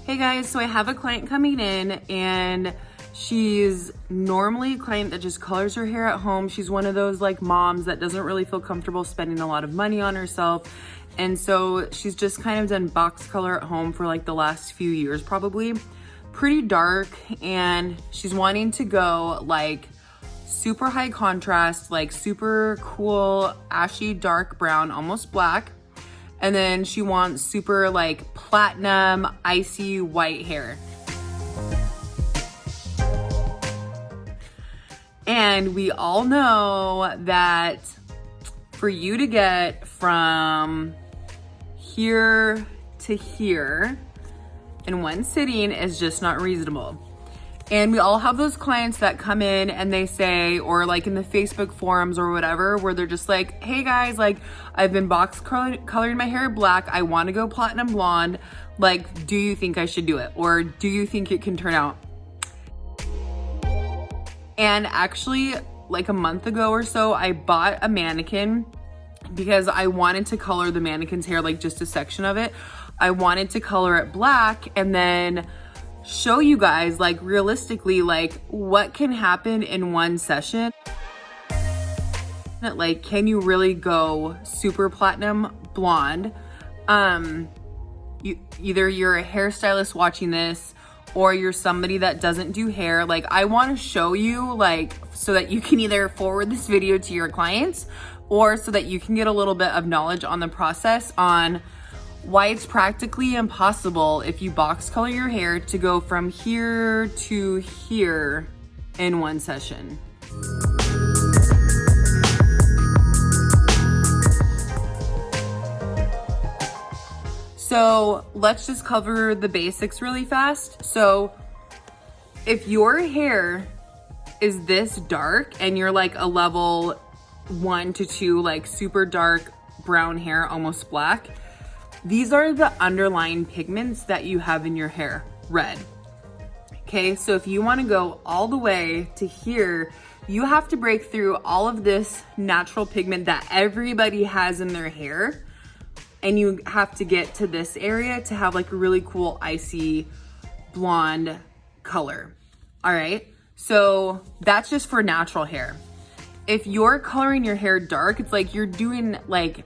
Hey guys, so I have a client coming in and she's normally a client that just colors her hair at home. She's one of those like moms that doesn't really feel comfortable spending a lot of money on herself. And so she's just kind of done box color at home for like the last few years, probably. Pretty dark, and she's wanting to go like super high contrast, like super cool, ashy dark brown, almost black. And then she wants super like platinum, icy white hair. And we all know that for you to get from here to here in one sitting is just not reasonable. And we all have those clients that come in and they say, or like in the Facebook forums or whatever, where they're just like, hey guys, like I've been box coloring my hair black. I want to go platinum blonde. Like, do you think I should do it? Or do you think it can turn out? And actually like a month ago or so, I bought a mannequin because I wanted to color the mannequin's hair, like just a section of it. I wanted to color it black and then show you guys like realistically like what can happen in one session. Like, can you really go super platinum blonde? Either you're a hairstylist watching this or you're somebody that doesn't do hair. Like, I want to show you like so that you can either forward this video to your clients or so that you can get a little bit of knowledge on the process on why it's practically impossible if you box color your hair to go from here to here in one session. So let's just cover the basics really fast. So if your hair is this dark and you're like a level 1 to 2, like super dark brown hair, almost black, these are the underlying pigments that you have in your hair, red. Okay, so if you want to go all the way to here, you have to break through all of this natural pigment that everybody has in their hair. And you have to get to this area to have like a really cool icy blonde color. All right, so that's just for natural hair. If you're coloring your hair dark, it's like you're doing like,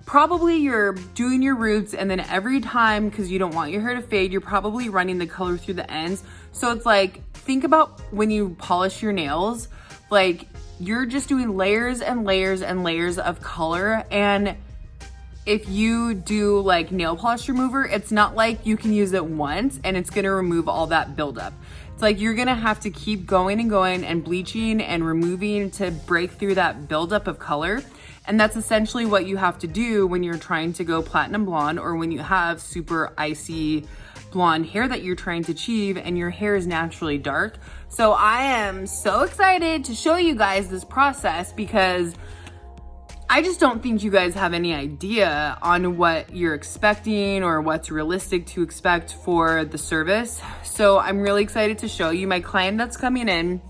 probably you're doing your roots and then every time, because you don't want your hair to fade, you're probably running the color through the ends. So it's like, think about when you polish your nails, like you're just doing layers and layers and layers of color. And if you do like nail polish remover, it's not like you can use it once and it's gonna remove all that buildup. It's like you're gonna have to keep going and going and bleaching and removing to break through that buildup of color. And that's essentially what you have to do when you're trying to go platinum blonde or when you have super icy blonde hair that you're trying to achieve and your hair is naturally dark. So I am so excited to show you guys this process because I just don't think you guys have any idea on what you're expecting or what's realistic to expect for the service. So I'm really excited to show you. My client that's coming in,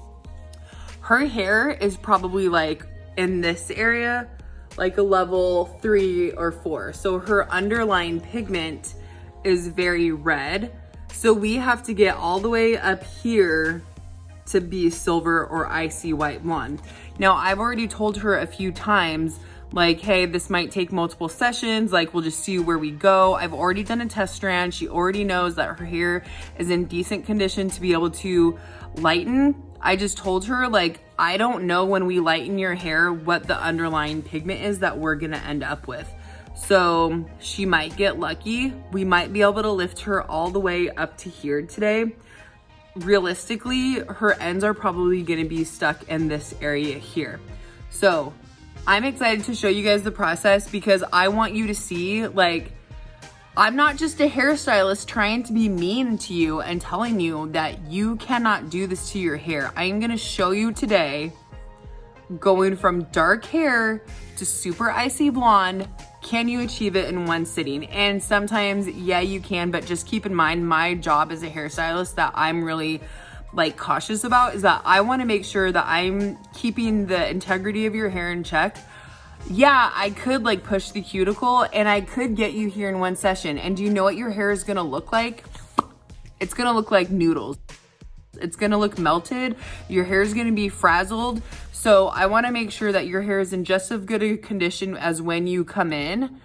her hair is probably like in this area, like a level 3 or 4. So her underlying pigment is very red. So we have to get all the way up here to be silver or icy white blonde. Now I've already told her a few times, like, hey, this might take multiple sessions. Like, we'll just see where we go. I've already done a test strand. She already knows that her hair is in decent condition to be able to lighten. I just told her, like, I don't know when we lighten your hair what the underlying pigment is that we're gonna end up with. So she might get lucky. We might be able to lift her all the way up to here today. Realistically, her ends are probably gonna be stuck in this area here. So I'm excited to show you guys the process because I want you to see, like, I'm not just a hairstylist trying to be mean to you and telling you that you cannot do this to your hair. I am gonna show you today going from dark hair to super icy blonde. Can you achieve it in one sitting? And sometimes, yeah, you can, but just keep in mind, my job as a hairstylist that I'm really like cautious about is that I wanna make sure that I'm keeping the integrity of your hair in check. Yeah, I could like push the cuticle and I could get you here in one session. And do you know what your hair is gonna look like? it's gonna look like noodles. It's gonna look melted. Your hair is gonna be frazzled. So I wanna make sure that your hair is in just as good a condition as when you come in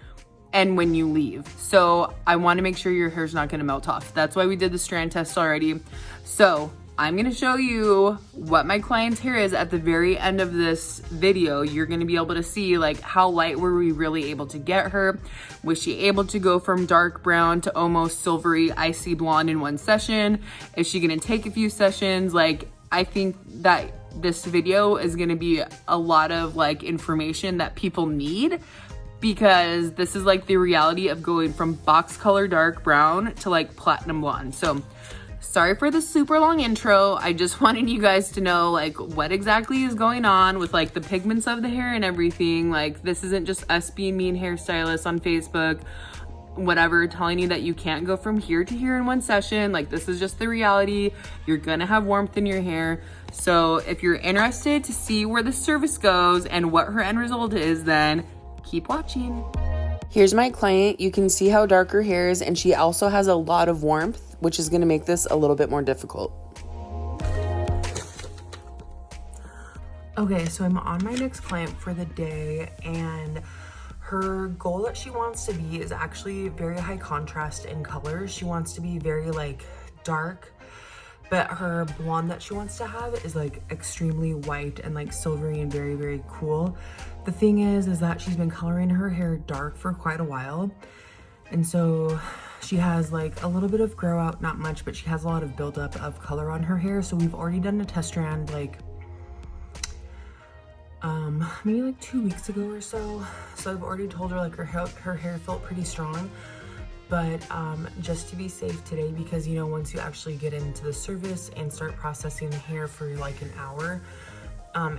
and when you leave. So I wanna make sure your hair's not gonna melt off. That's why we did the strand test already. So I'm gonna show you what my client's hair is at the very end of this video. You're gonna be able to see like how light were we really able to get her? Was she able to go from dark brown to almost silvery icy blonde in one session? Is she gonna take a few sessions? Like, I think that this video is gonna be a lot of like information that people need, because this is like the reality of going from box color dark brown to like platinum blonde. So sorry for the super long intro. I just wanted you guys to know like what exactly is going on with like the pigments of the hair and everything. Like, this isn't just us being mean hairstylists on Facebook, whatever, telling you that you can't go from here to here in one session. Like, this is just the reality. You're gonna have warmth in your hair. So if you're interested to see where the service goes and what her end result is, then keep watching. Here's my client. You can see how dark her hair is, and she also has a lot of warmth, which is gonna make this a little bit more difficult. Okay, so I'm on my next client for the day, and her goal that she wants to be is actually very high contrast in colors. She wants to be very like dark, but her blonde that she wants to have is like extremely white and like silvery and very, very cool. The thing is that she's been coloring her hair dark for quite a while. And so she has like a little bit of grow out, not much, but she has a lot of buildup of color on her hair. So we've already done a test strand like maybe like 2 weeks ago or so. So I've already told her like her hair felt pretty strong. But just to be safe today, because you know, once you actually get into the service and start processing the hair for like an hour,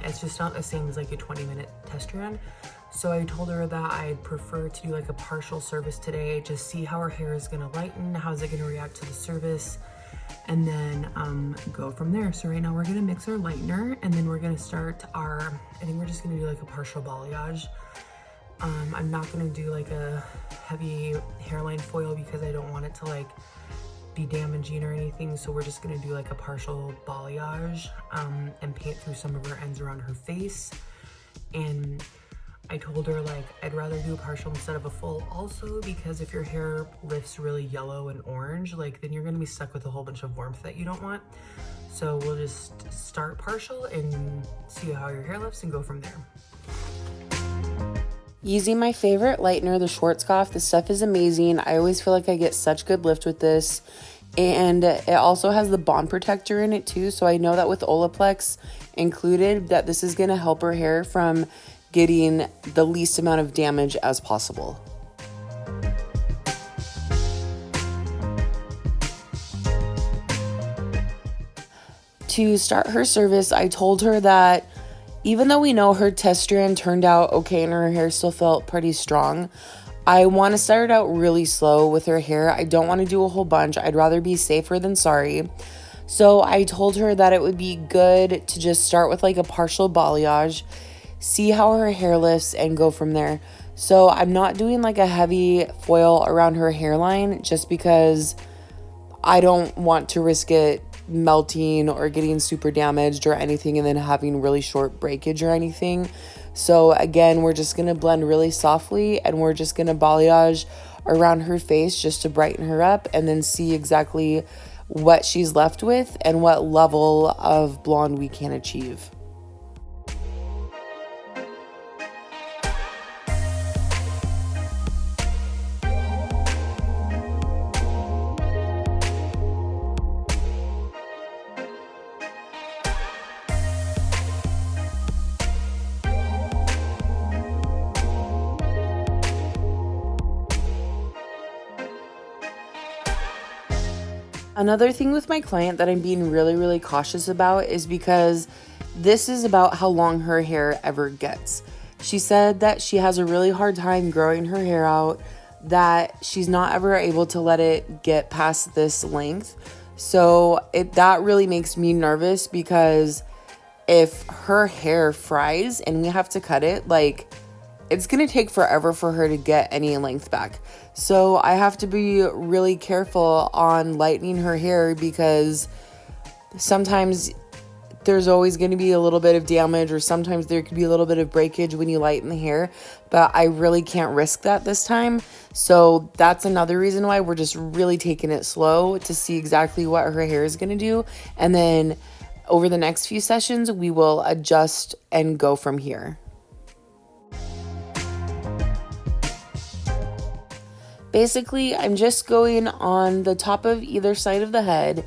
it's just not the same as like a 20-minute test strand. So I told her that I'd prefer to do like a partial service today, just see how her hair is gonna lighten, how's it gonna react to the service, and then go from there. So right now we're gonna mix our lightener, and then we're gonna start our, I think we're just gonna do like a partial balayage. I'm not gonna do like a heavy hairline foil because I don't want it to like be damaging or anything. So we're just gonna do like a partial balayage and paint through some of her ends around her face. And I told her like I'd rather do a partial instead of a full also, because if your hair lifts really yellow and orange, like then you're gonna be stuck with a whole bunch of warmth that you don't want. So we'll just start partial and see how your hair lifts and go from there. Using my favorite lightener, the Schwarzkopf. This stuff is amazing. I always feel like I get such good lift with this. And it also has the bond protector in it too. So I know that with Olaplex included, that this is gonna help her hair from getting the least amount of damage as possible. To start her service, I told her that even though we know her test strand turned out okay and her hair still felt pretty strong, I want to start out really slow with her hair. I don't want to do a whole bunch. I'd rather be safer than sorry. So I told her that it would be good to just start with like a partial balayage, see how her hair lifts, and go from there. So I'm not doing like a heavy foil around her hairline just because I don't want to risk it melting or getting super damaged or anything and then having really short breakage or anything. So again, we're just gonna blend really softly and we're just gonna balayage around her face just to brighten her up, and then see exactly what she's left with and what level of blonde we can achieve. Another thing with my client that I'm being really, really cautious about is because this is about how long her hair ever gets. She said that she has a really hard time growing her hair out, that she's not ever able to let it get past this length. So that really makes me nervous, because if her hair fries and we have to cut it, like it's going to take forever for her to get any length back. So I have to be really careful on lightening her hair, because sometimes there's always going to be a little bit of damage, or sometimes there could be a little bit of breakage when you lighten the hair, but I really can't risk that this time. So that's another reason why we're just really taking it slow to see exactly what her hair is going to do. And then over the next few sessions, we will adjust and go from here. Basically, I'm just going on the top of either side of the head,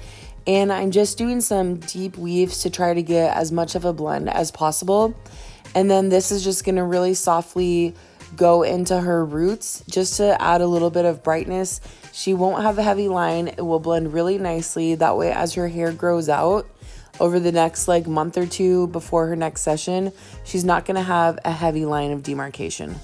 and I'm just doing some deep weaves to try to get as much of a blend as possible. And then this is just going to really softly go into her roots just to add a little bit of brightness. She won't have a heavy line. It will blend really nicely. That way, as her hair grows out over the next like month or two before her next session, she's not going to have a heavy line of demarcation.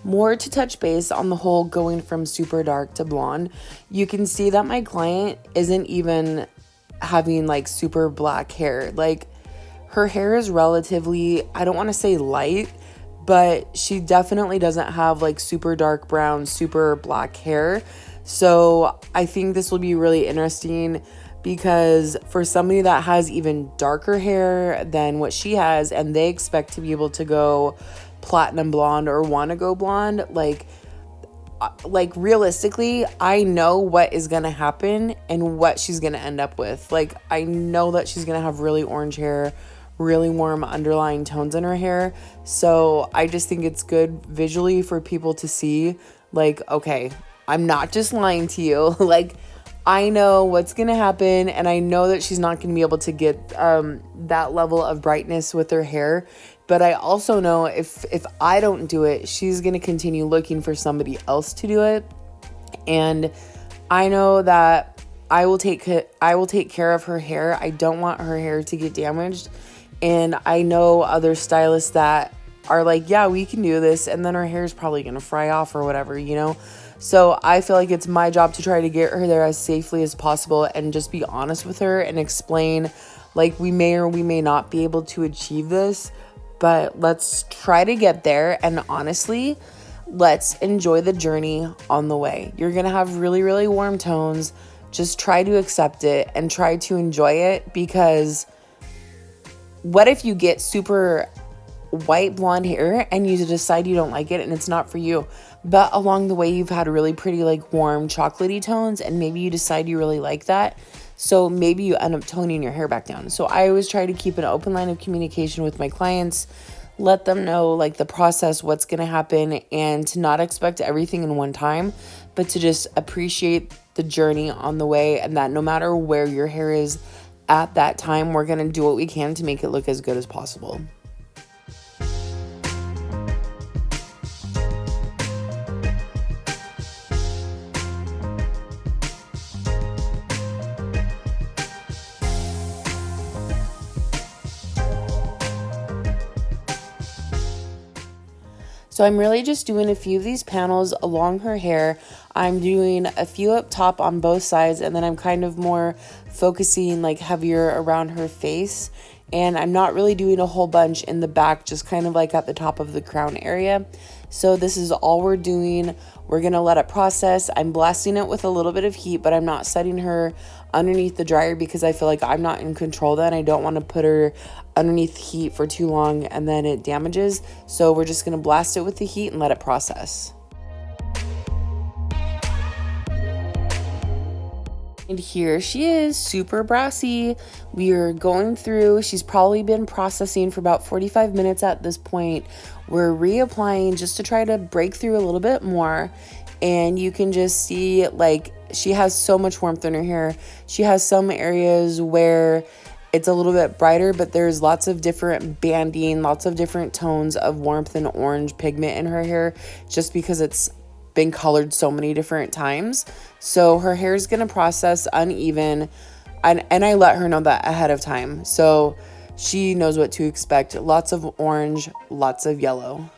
More to touch base on the whole going from super dark to blonde, you can see that my client isn't even having like super black hair. Like, her hair is relatively, I don't want to say light, but she definitely doesn't have like super dark brown, super black hair. So I think this will be really interesting, because for somebody that has even darker hair than what she has, and they expect to be able to go platinum blonde or want to go blonde, like realistically, I know what is going to happen and what she's going to end up with. Like, I know that she's going to have really orange hair, really warm underlying tones in her hair. So I just think it's good visually for people to see, like, okay, I'm not just lying to you. Like, I know what's going to happen, and I know that she's not going to be able to get that level of brightness with her hair. But I also know if I don't do it, she's going to continue looking for somebody else to do it. And I know that I will take care of her hair. I don't want her hair to get damaged. And I know other stylists that are like, yeah, we can do this, and then her hair is probably going to fry off or whatever, you know? So I feel like it's my job to try to get her there as safely as possible and just be honest with her and explain, like, we may or we may not be able to achieve this, but let's try to get there. And honestly, let's enjoy the journey on the way. You're going to have really, really warm tones. Just try to accept it and try to enjoy it, because what if you get super white blonde hair and you decide you don't like it and it's not for you, but along the way you've had really pretty like warm chocolatey tones, and maybe you decide you really like that, so maybe you end up toning your hair back down. So I always try to keep an open line of communication with my clients, let them know like the process, what's going to happen, and to not expect everything in one time, but to just appreciate the journey on the way, and that no matter where your hair is at that time, we're going to do what we can to make it look as good as possible. So I'm really just doing a few of these panels along her hair. I'm doing a few up top on both sides, and then I'm kind of more focusing like heavier around her face. And I'm not really doing a whole bunch in the back, just kind of like at the top of the crown area. So this is all we're doing. We're going to let it process. I'm blasting it with a little bit of heat, but I'm not setting her underneath the dryer because I feel like I'm not in control then. I don't want to put her underneath heat for too long and then it damages. So we're just going to blast it with the heat and let it process. And here she is, super brassy. We are going through, she's probably been processing for about 45 minutes at this point. We're reapplying just to try to break through a little bit more. And you can just see like she has so much warmth in her hair. She has some areas where it's a little bit brighter, but there's lots of different banding, lots of different tones of warmth and orange pigment in her hair, just because it's been colored so many different times. So her hair is going to process uneven, and I let her know that ahead of time, so she knows what to expect. Lots of orange, lots of yellow.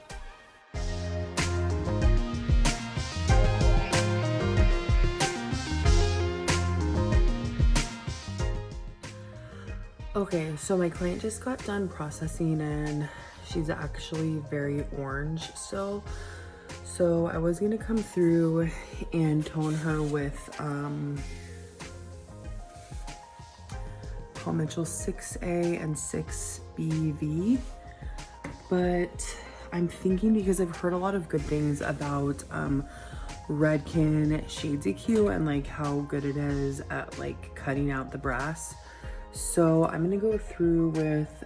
Okay, so my client just got done processing, and she's actually very orange still. So I was gonna come through and tone her with Paul Mitchell 6A and 6BV, but I'm thinking, because I've heard a lot of good things about Redken Shades EQ and like how good it is at like cutting out the brass. So I'm gonna go through with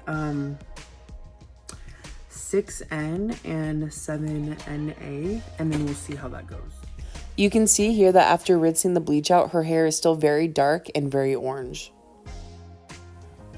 6N and 7NA, and then we'll see how that goes. You can see here that after rinsing the bleach out, her hair is still very dark and very orange.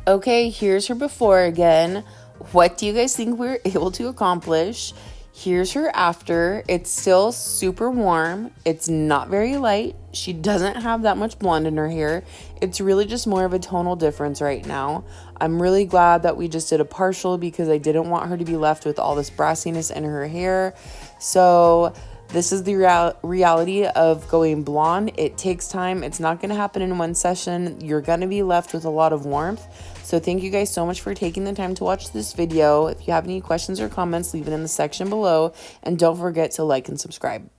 Okay, here's her before again. What do you guys think we were able to accomplish? Here's her after. It's still super warm. It's not very light. She doesn't have that much blonde in her hair. It's really just more of a tonal difference right now. I'm really glad that we just did a partial because I didn't want her to be left with all this brassiness in her hair. So this is the reality of going blonde. It takes time. It's not going to happen in one session. You're going to be left with a lot of warmth. So thank you guys so much for taking the time to watch this video. If you have any questions or comments, leave it in the section below. And don't forget to like and subscribe.